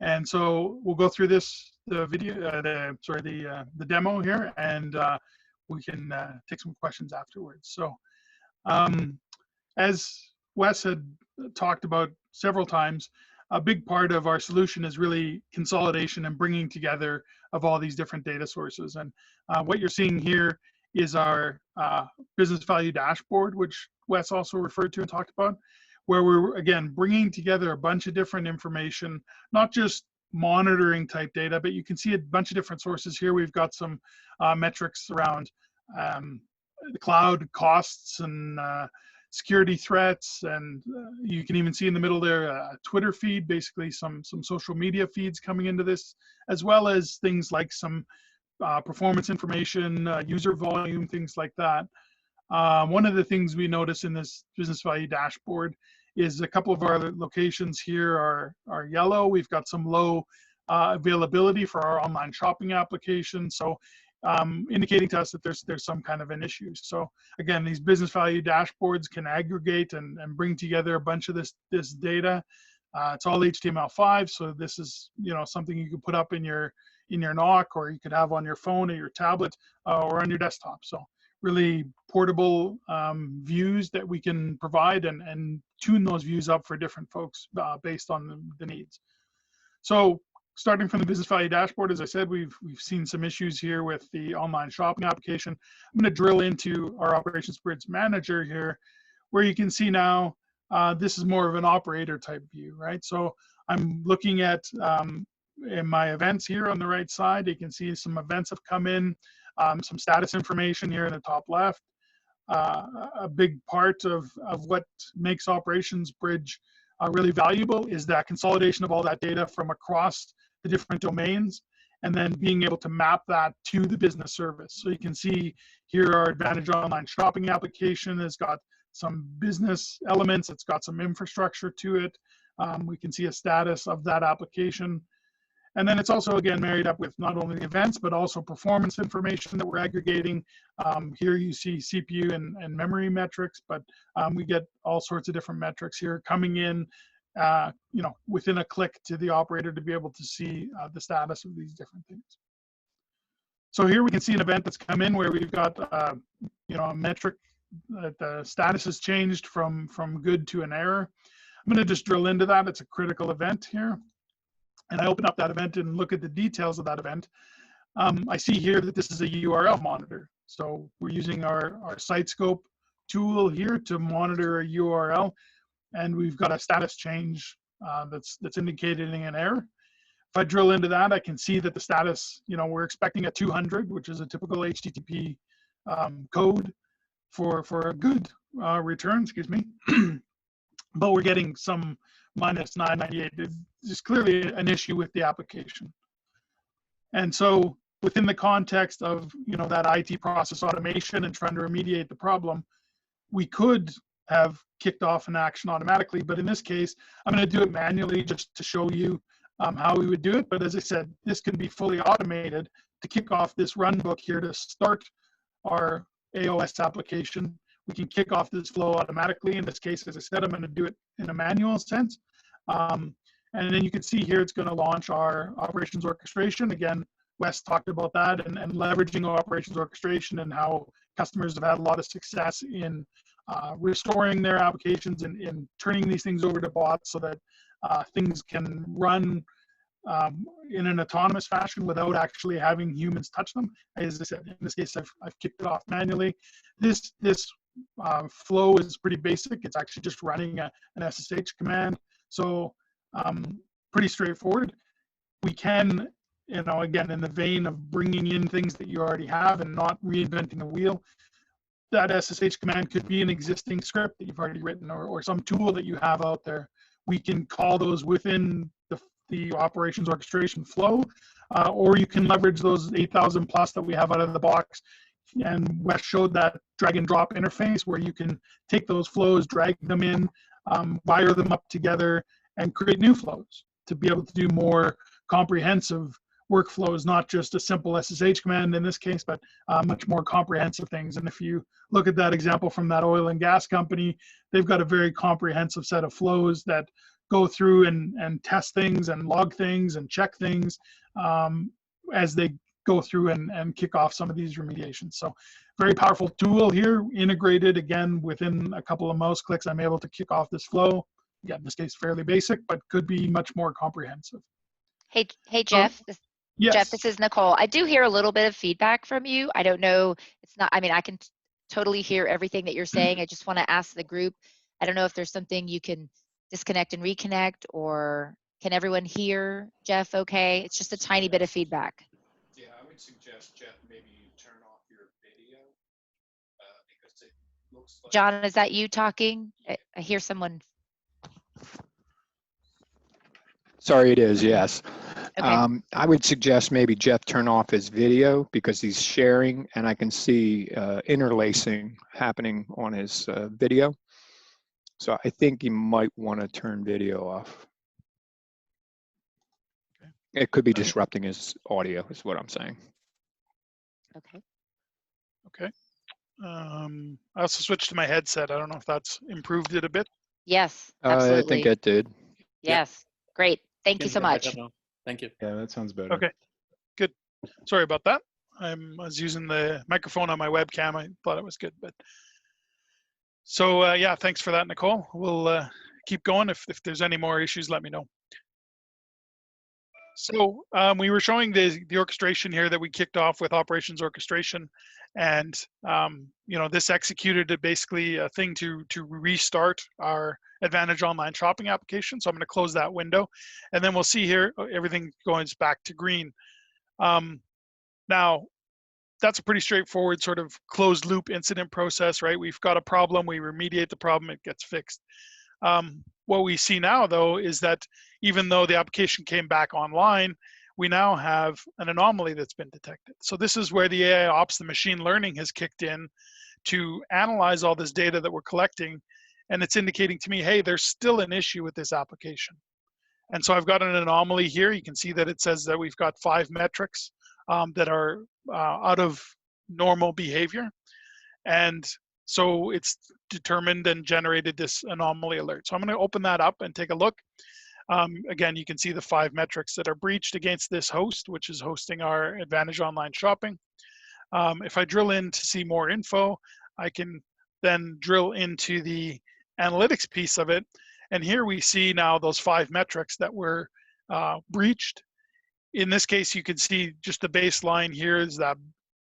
And so we'll go through the demo here, and we can take some questions afterwards. So as Wes had talked about several times, a big part of our solution is really consolidation and bringing together of all these different data sources. And what you're seeing here is our business value dashboard, which Wes also referred to and talked about, where we're, again, bringing together a bunch of different information, not just monitoring type data, but you can see a bunch of different sources here. We've got some metrics around the cloud costs and security threats, and you can even see in the middle there a Twitter feed, basically some social media feeds coming into this, as well as things like some performance information, user volume, things like that. One of the things we notice in this business value dashboard is a couple of our locations here are yellow. We've got some low availability for our online shopping application, so indicating to us that there's some kind of an issue. So again, these business value dashboards can aggregate and bring together a bunch of this data. It's all HTML5, so this is, you know, something you can put up in your NOC, or you could have on your phone or your tablet or on your desktop. So really portable views that we can provide and tune those views up for different folks based on the needs. So starting from the business value dashboard, as I said, we've seen some issues here with the online shopping application. I'm going to drill into our operations bridge manager here, where you can see now this is more of an operator type view, right? So I'm looking at in my events here on the right side. You can see some events have come in, some status information here in the top left. A big part of what makes Operations Bridge really valuable is that consolidation of all that data from across the different domains, and then being able to map that to the business service. So you can see here our Advantage Online Shopping application has got some business elements, it's got some infrastructure to it. We can see a status of that application. And then it's also, again, married up with not only the events, but also performance information that we're aggregating. Here you see CPU and memory metrics, but we get all sorts of different metrics here coming in, you know, within a click to the operator to be able to see the status of these different things. So here we can see an event that's come in where we've got, you know, a metric that the status has changed from good to an error. I'm going to just drill into that. It's a critical event here. And I open up that event and look at the details of that event. I see here that this is a URL monitor. So we're using our SiteScope tool here to monitor a URL, and we've got a status change that's indicating an error. If I drill into that, I can see that the status, you know, we're expecting a 200, which is a typical HTTP code for a good return, excuse me. But we're getting some minus 998. There's clearly an issue with the application. And so within the context of, you know, that IT process automation and trying to remediate the problem, we could have kicked off an action automatically, but in this case, I'm going to do it manually just to show you how we would do it. But as I said, this can be fully automated to kick off this runbook here to start our AOS application. We can kick off this flow automatically. In this case, as I said, I'm going to do it in a manual sense. And then you can see here, it's going to launch our operations orchestration. Again, Wes talked about that and leveraging operations orchestration and how customers have had a lot of success in restoring their applications and in turning these things over to bots so that things can run in an autonomous fashion without actually having humans touch them. As I said, in this case, I've kicked it off manually. This flow is pretty basic. It's actually just running an SSH command. So pretty straightforward. We can, you know, again, in the vein of bringing in things that you already have and not reinventing the wheel, that SSH command could be an existing script that you've already written or some tool that you have out there. We can call those within the operations orchestration flow, or you can leverage those 8,000 plus that we have out of the box. And Wes showed that drag and drop interface where you can take those flows, drag them in, wire them up together, and create new flows to be able to do more comprehensive workflows, not just a simple SSH command in this case, but much more comprehensive things. And if you look at that example from that oil and gas company, they've got a very comprehensive set of flows that go through and test things and log things and check things as they go through and kick off some of these remediations. So very powerful tool here, integrated again within a couple of mouse clicks. I'm able to kick off this flow. Again, in this case, fairly basic, but could be much more comprehensive. Hey Jeff, Yes. Jeff, this is Nicole. I do hear a little bit of feedback from you. I don't know. It's not, I mean, I can totally hear everything that you're saying. I just want to ask the group. I don't know if there's something you can disconnect and reconnect, or can everyone hear Jeff okay? It's just a tiny bit of feedback. Yeah, I would suggest, Jeff, maybe you turn off your video because it looks like. John, is that you talking? I hear someone. Sorry, it is, yes. Okay. I would suggest maybe Jeff turn off his video because he's sharing and I can see interlacing happening on his video. So I think you might want to turn video off. It could be disrupting his audio is what I'm saying. Okay. Okay. I also switched to my headset. I don't know if that's improved it a bit. Yes, I absolutely. think it did. Yes. Great. Thank you Can so hear better much. now. Thank you. Yeah, that sounds better. Okay, good. Sorry about that. I was using the microphone on my webcam. I thought it was good, but so yeah, thanks for that, Nicole. We'll keep going. If there's any more issues, let me know. So we were showing the orchestration here that we kicked off with operations orchestration, and you know, this executed basically a thing to restart our Advantage Online Shopping application. So I'm going to close that window, and then we'll see here everything goes back to green. Now, that's a pretty straightforward sort of closed loop incident process, right? We've got a problem, we remediate the problem, it gets fixed. What we see now, though, is that even though the application came back online, we now have an anomaly that's been detected. So this is where the AIOps, the machine learning, has kicked in to analyze all this data that we're collecting, and it's indicating to me, hey, there's still an issue with this application. And so I've got an anomaly here. You can see that it says that we've got 5 metrics that are out of normal behavior. And so it's determined and generated this anomaly alert. So I'm going to open that up and take a look. Again, you can see the 5 metrics that are breached against this host, which is hosting our Advantage Online Shopping. If I drill in to see more info, I can then drill into the analytics piece of it. And here we see now those 5 metrics that were breached. In this case, you can see just the baseline here is that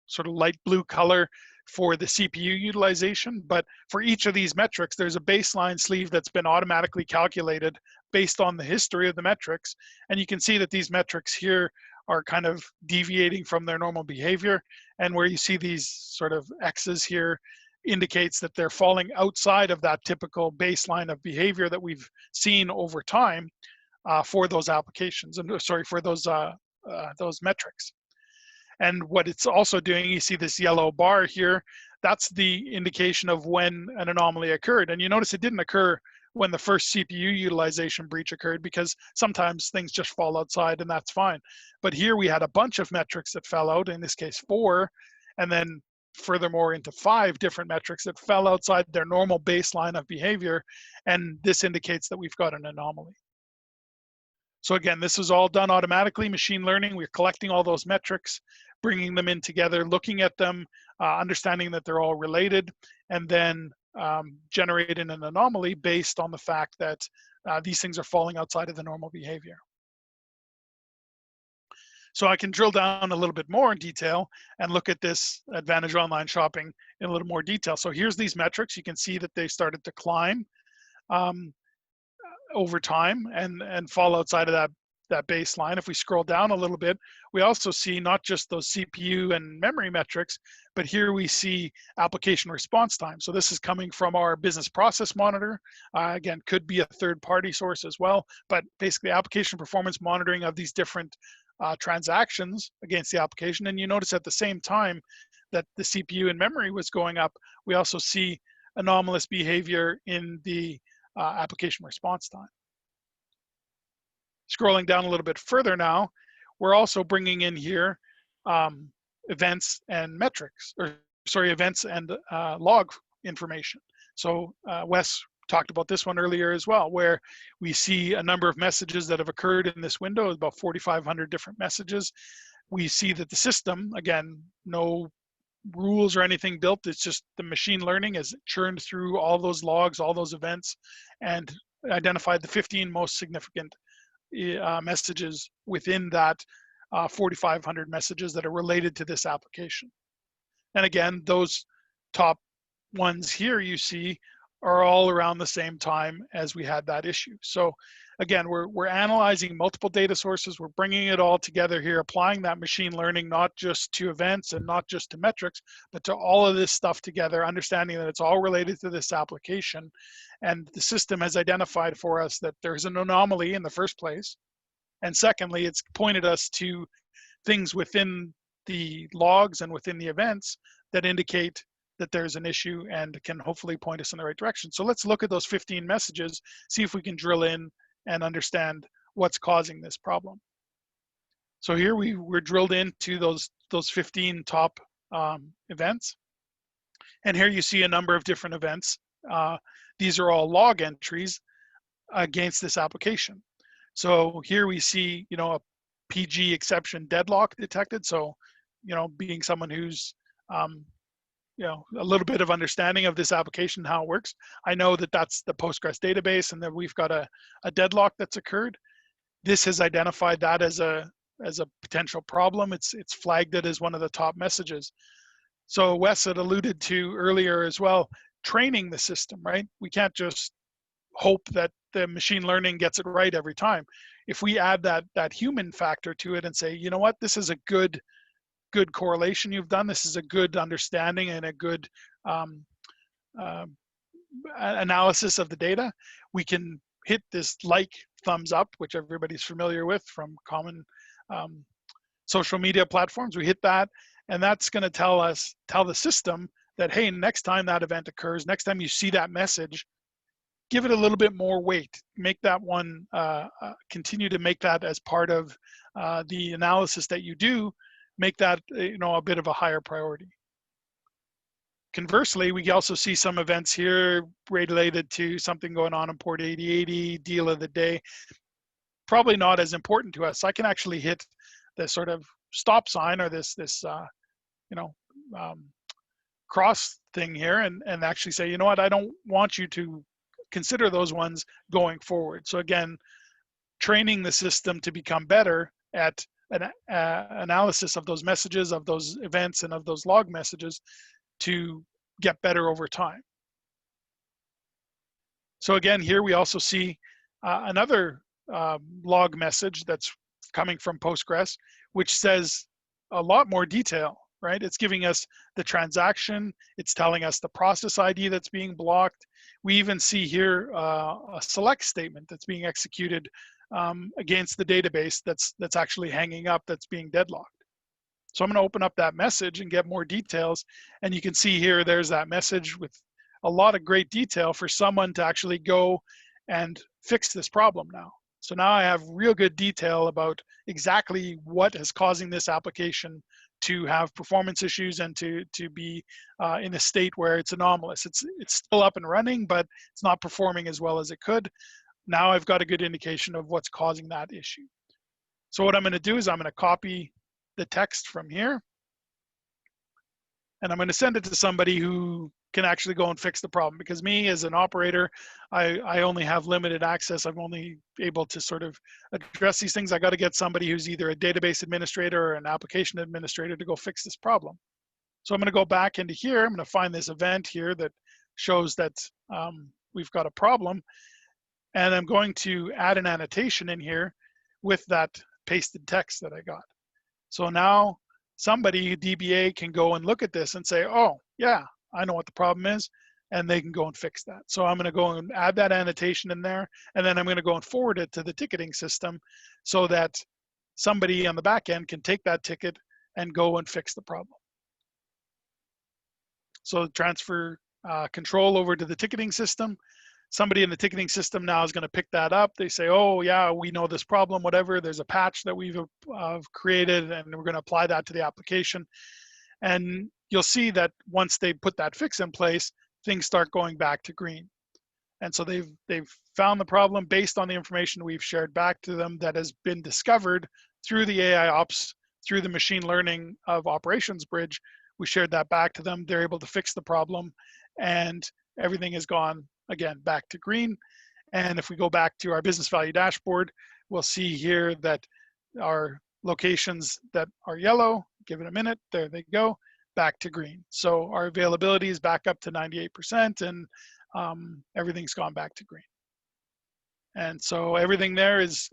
sort of light blue color for the CPU utilization. But for each of these metrics, there's a baseline sleeve that's been automatically calculated based on the history of the metrics. And you can see that these metrics here are kind of deviating from their normal behavior. And where you see these sort of X's here indicates that they're falling outside of that typical baseline of behavior that we've seen over time for those applications, and sorry, for those metrics. And what it's also doing, you see this yellow bar here, that's the indication of when an anomaly occurred. And you notice it didn't occur when the first CPU utilization breach occurred, because sometimes things just fall outside and that's fine. But here we had a bunch of metrics that fell out, in this case 4, and then furthermore into 5 different metrics that fell outside their normal baseline of behavior. And this indicates that we've got an anomaly. So again, this is all done automatically, machine learning. We're collecting all those metrics, bringing them in together, looking at them, understanding that they're all related, and then generating an anomaly based on the fact that these things are falling outside of the normal behavior. So I can drill down a little bit more in detail and look at this Advantage Online Shopping in a little more detail. So here's these metrics. You can see that they started to climb over time and fall outside of that baseline. If we scroll down a little bit, we also see not just those CPU and memory metrics, but here we see application response time. So this is coming from our business process monitor. Again, could be a third-party source as well, but basically application performance monitoring of these different transactions against the application. And you notice at the same time that the CPU and memory was going up, we also see anomalous behavior in the application response time. Scrolling down a little bit further now, we're also bringing in here events and metrics, or sorry, events and log information. So Wes talked about this one earlier as well, where we see a number of messages that have occurred in this window, about 4,500 different messages. We see that the system, again, no rules or anything built, it's just the machine learning has churned through all those logs, all those events, and identified the 15 most significant messages within that 4,500 messages that are related to this application. And again, those top ones here you see are all around the same time as we had that issue. So again, we're analyzing multiple data sources, we're bringing it all together here, applying that machine learning not just to events and not just to metrics, but to all of this stuff together, understanding that it's all related to this application. And the system has identified for us that there's an anomaly in the first place. And secondly, it's pointed us to things within the logs and within the events that indicate that there's an issue and can hopefully point us in the right direction. So let's look at those 15 messages, see if we can drill in and understand what's causing this problem. So here we're drilled into those 15 top events. And here you see a number of different events. These are all log entries against this application. So here we see, a PG exception deadlock detected. So, being someone who's, a little bit of understanding of this application, how it works, I know that that's the Postgres database and that we've got a deadlock that's occurred. This has identified that as a potential problem. It's flagged it as one of the top messages. So Wes had alluded to earlier as well, training the system, right? We can't just hope that the machine learning gets it right every time. If we add that human factor to it and say, you know what, this is a good correlation you've done, this is a good understanding and a good analysis of the data, we can hit this thumbs up, which everybody's familiar with from common social media platforms. We hit that, and that's going to tell the system that, hey, next time that event occurs, next time you see that message, give it a little bit more weight. Make that one, continue to make that as part of the analysis that you do, make that a bit of a higher priority. Conversely, we also see some events here related to something going on in port 8080, deal of the day. Probably not as important to us. I can actually hit the sort of stop sign or this cross thing here and actually say, you know what, I don't want you to consider those ones going forward. So again, training the system to become better at an analysis of those messages, of those events, and of those log messages to get better over time. So again, here we also see another log message that's coming from Postgres, which says a lot more detail, right? It's giving us the transaction, it's telling us the process ID that's being blocked. We even see here a select statement that's being executed against the database that's actually hanging up, that's being deadlocked. So I'm going to open up that message and get more details, and you can see here there's that message with a lot of great detail for someone to actually go and fix this problem now. So now I have real good detail about exactly what is causing this application to have performance issues and to be in a state where it's anomalous. It's still up and running, but it's not performing as well as it could. Now I've got a good indication of what's causing that issue. So what I'm going to do is I'm going to copy the text from here, and I'm going to send it to somebody who can actually go and fix the problem, because me as an operator, I only have limited access. I'm only able to sort of address these things. I got to get somebody who's either a database administrator or an application administrator to go fix this problem. So I'm going to go back into here. I'm going to find this event here that shows that we've got a problem, and I'm going to add an annotation in here with that pasted text that I got. So now somebody, DBA, can go and look at this and say, oh, yeah, I know what the problem is, and they can go and fix that. So I'm going to go and add that annotation in there, and then I'm going to go and forward it to the ticketing system so that somebody on the back end can take that ticket and go and fix the problem. So transfer control over to the ticketing system. Somebody in the ticketing system now is going to pick that up. They say, oh, yeah, we know this problem, whatever. There's a patch that we've created, and we're going to apply that to the application. And you'll see that once they put that fix in place, things start going back to green. And so they've found the problem based on the information we've shared back to them that has been discovered through the AIOps, through the machine learning of Operations Bridge. We shared that back to them. They're able to fix the problem, and everything has gone, again, back to green. And if we go back to our business value dashboard, we'll see here that our locations that are yellow, give it a minute, there they go, back to green. So our availability is back up to 98%, and everything's gone back to green. And so everything there is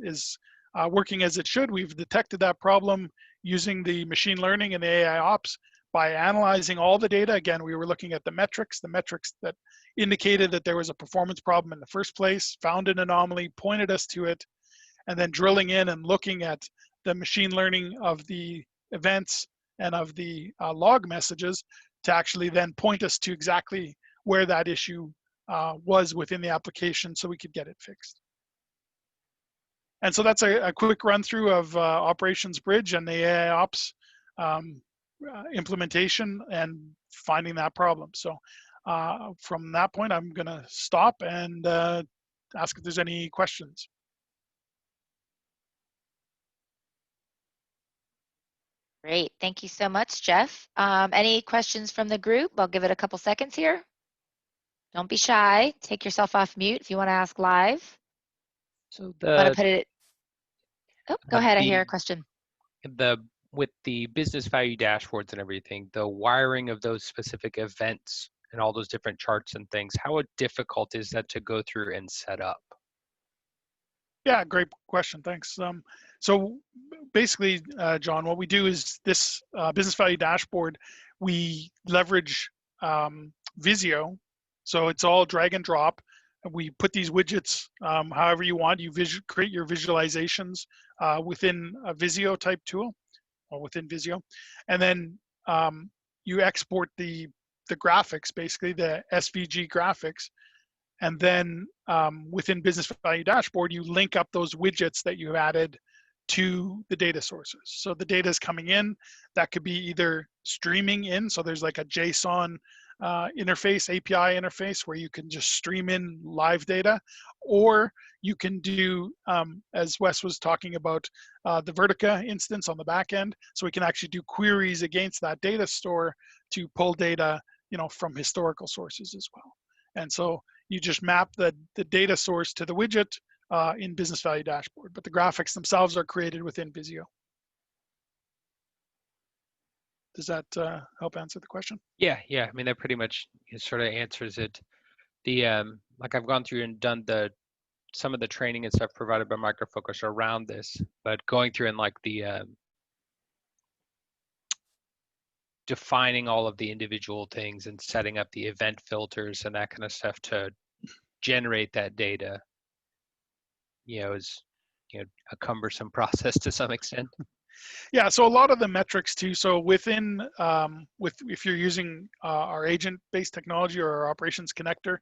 working as it should. We've detected that problem using the machine learning and the AI ops by analyzing all the data. Again, we were looking at the metrics that indicated that there was a performance problem in the first place, found an anomaly, pointed us to it, and then drilling in and looking at the machine learning of the events and of the log messages to actually then point us to exactly where that issue was within the application so we could get it fixed. And so that's a quick run through of Operations Bridge and the AI Ops implementation and finding that problem. So from that point, I'm going to stop and ask if there's any questions. Great. Thank you so much, Jeff. Any questions from the group? I'll give it a couple seconds here. Don't be shy. Take yourself off mute if you want to ask live. So Want to put it? Oh, go ahead. I hear a question. With the business value dashboards and everything, the wiring of those specific events and all those different charts and things, how difficult is that to go through and set up? Yeah, great question. Thanks. So basically, John, what we do is this business value dashboard, we leverage Visio. So it's all drag and drop. We put these widgets however you want. You create your visualizations within a Visio type tool, or within Visio. And then you export the graphics, basically the SVG graphics. And then within Business Value Dashboard, you link up those widgets that you added to the data sources. So the data is coming in. That could be either streaming in. So there's like a JSON interface, API interface, where you can just stream in live data. Or you can do, as Wes was talking about, the Vertica instance on the back end. So we can actually do queries against that data store to pull data, from historical sources as well. And so you just map the data source to the widget in Business Value Dashboard, but the graphics themselves are created within Visio. Does that help answer the question? Yeah. I mean, that pretty much sort of answers it. Like I've gone through and done some of the training and stuff provided by Micro Focus around this, but going through and like the defining all of the individual things and setting up the event filters and that kind of stuff to generate that data, is a cumbersome process to some extent. Yeah, so a lot of the metrics too. So within, if you're using our agent-based technology or our operations connector,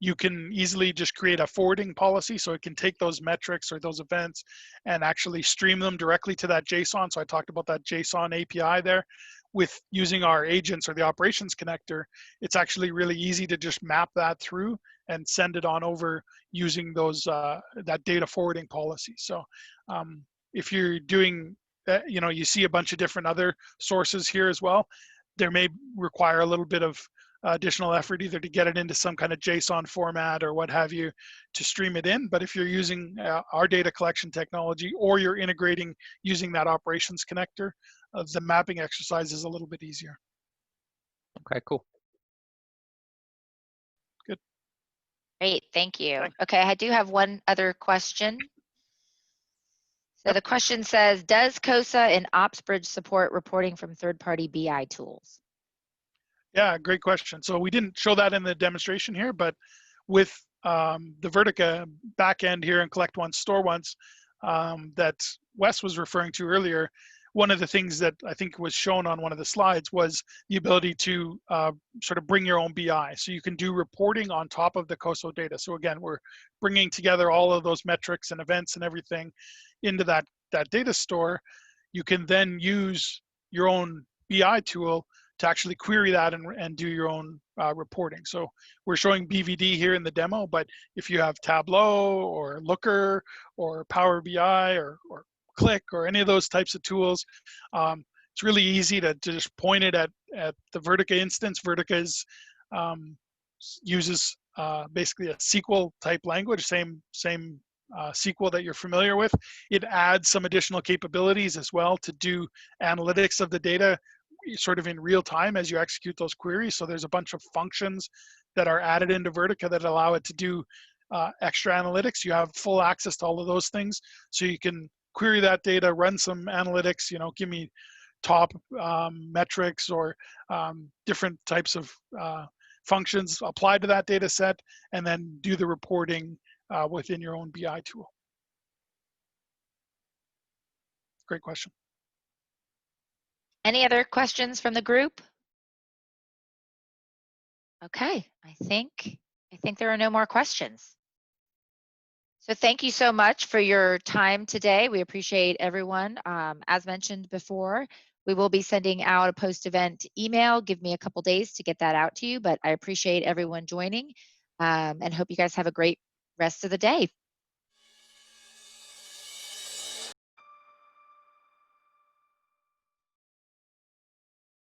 you can easily just create a forwarding policy. So it can take those metrics or those events and actually stream them directly to that JSON. So I talked about that JSON API there. With using our agents or the operations connector, it's actually really easy to just map that through and send it on over using those that data forwarding policy. So if you're doing, you see a bunch of different other sources here as well, there may require a little bit of additional effort either to get it into some kind of JSON format or what have you to stream it in. But if you're using our data collection technology or you're integrating using that operations connector, the mapping exercise is a little bit easier. Okay, cool. Good. Great, thank you. Thanks. Okay, I do have one other question. So the question says, does COSA and OpsBridge support reporting from third-party BI tools? Yeah, great question. So we didn't show that in the demonstration here, but with the Vertica backend here and collect once, store once that Wes was referring to earlier, one of the things that I think was shown on one of the slides was the ability to sort of bring your own BI. So you can do reporting on top of the COSO data. So again, we're bringing together all of those metrics and events and everything into that data store. You can then use your own BI tool to actually query that and do your own reporting. So we're showing BVD here in the demo, but if you have Tableau or Looker or Power BI or Click or any of those types of tools, it's really easy to just point it at the Vertica instance. Vertica uses basically a SQL type language, same SQL that you're familiar with. It adds some additional capabilities as well to do analytics of the data sort of in real time as you execute those queries. So there's a bunch of functions that are added into Vertica that allow it to do extra analytics. You have full access to all of those things. So you can query that data, run some analytics, you know, give me top metrics or different types of functions applied to that data set, and then do the reporting within your own BI tool. Great question. Any other questions from the group? Okay, I think there are no more questions. So thank you so much for your time today. We appreciate everyone. As mentioned before, we will be sending out a post-event email. Give me a couple days to get that out to you, but I appreciate everyone joining and hope you guys have a great rest of the day.